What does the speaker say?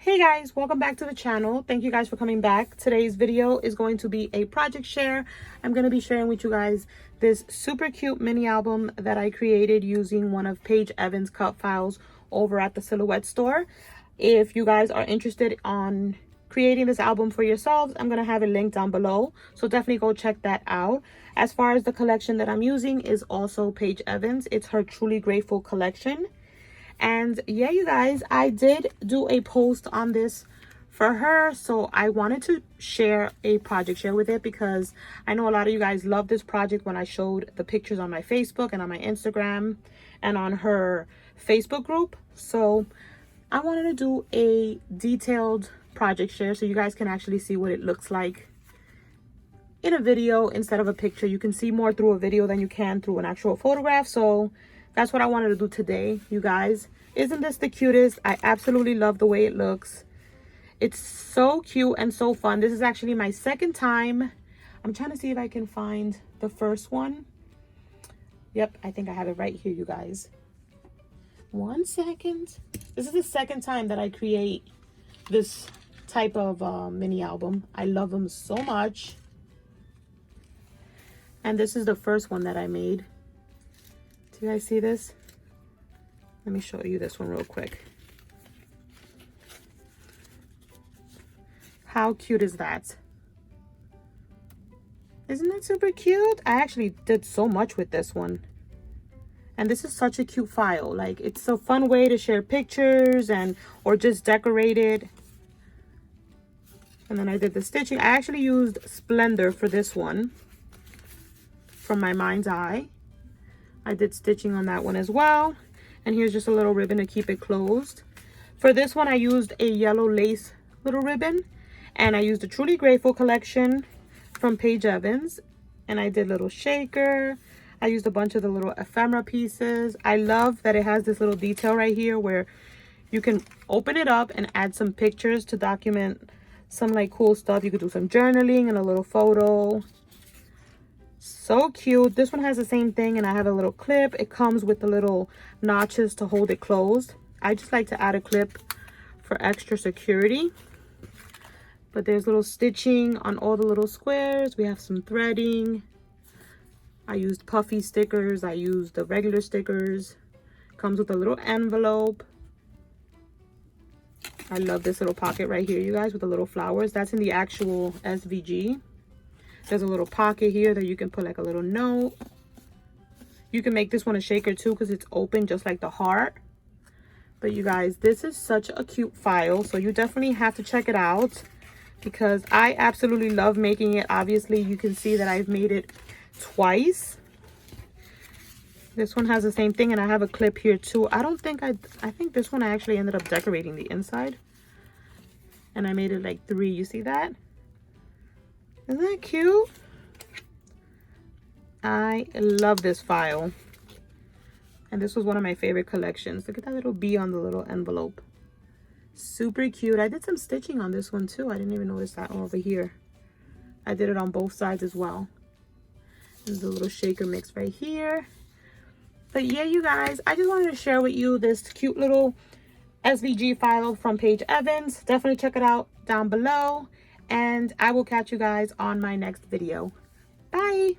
Hey guys, welcome back to the channel. Thank you guys for coming back. Today's video is going to be a project share. I'm going to be sharing with you guys this super cute mini album that I created using one of Paige Evans' cut files over at the Silhouette store. If you guys are interested on creating this album for yourselves, I'm going to have it linked down below, so definitely go check that out. As far as the collection that I'm using is also Paige Evans. It's her Truly Grateful collection. And yeah, you guys, I did do a post on this for her, so I wanted to share a project share with it because I know a lot of you guys love this project when I showed the pictures on my Facebook and on my Instagram and on her Facebook group. So I wanted to do a detailed project share so you guys can actually see what it looks like in a video instead of a picture. You can see more through a video than you can through an actual photograph. So that's what I wanted to do today, you guys. Isn't this the cutest? I absolutely love the way it looks. It's so cute and so fun. This is actually my second time. I'm trying to see if I can find the first one. Yep, I think I have it right here, you guys. 1 second. This is the second time that I create this type of mini album. I love them so much. And this is the first one that I made. Do you guys see this? Let me show you this one real quick. How cute is that? Isn't that super cute? I actually did so much with this one. And this is such a cute file. Like, it's a fun way to share pictures or just decorate it. And then I did the stitching. I actually used Splendor for this one from my mind's eye. I did stitching on that one as well. And here's just a little ribbon to keep it closed. For this one, I used a yellow lace little ribbon. And I used the Truly Grateful collection from Paige Evans. And I did little shaker. I used a bunch of the little ephemera pieces. I love that it has this little detail right here where you can open it up and add some pictures to document some like cool stuff. You could do some journaling and a little photo. So cute. This one has the same thing, and I have a little clip. It comes with the little notches to hold it closed. I just like to add a clip for extra security. But there's little stitching on all the little squares. We have some threading. I used puffy stickers. I used the regular stickers. Comes with a little envelope. I love this little pocket right here, you guys, with the little flowers. That's in the actual SVG. There's a little pocket here that you can put like a little note. You can make this one a shaker too because it's open just like the heart. But you guys, this is such a cute file. So you definitely have to check it out because I absolutely love making it. Obviously, you can see that I've made it twice. This one has the same thing, and I have a clip here too. I think this one I actually ended up decorating the inside. And I made it like 3. You see that? Isn't that cute? I love this file. And this was one of my favorite collections. Look at that little bee on the little envelope. Super cute. I did some stitching on this one too. I didn't even notice that over here. I did it on both sides as well. There's a little shaker mix right here. But yeah, you guys, I just wanted to share with you this cute little SVG file from Paige Evans. Definitely check it out down below. And I will catch you guys on my next video. Bye.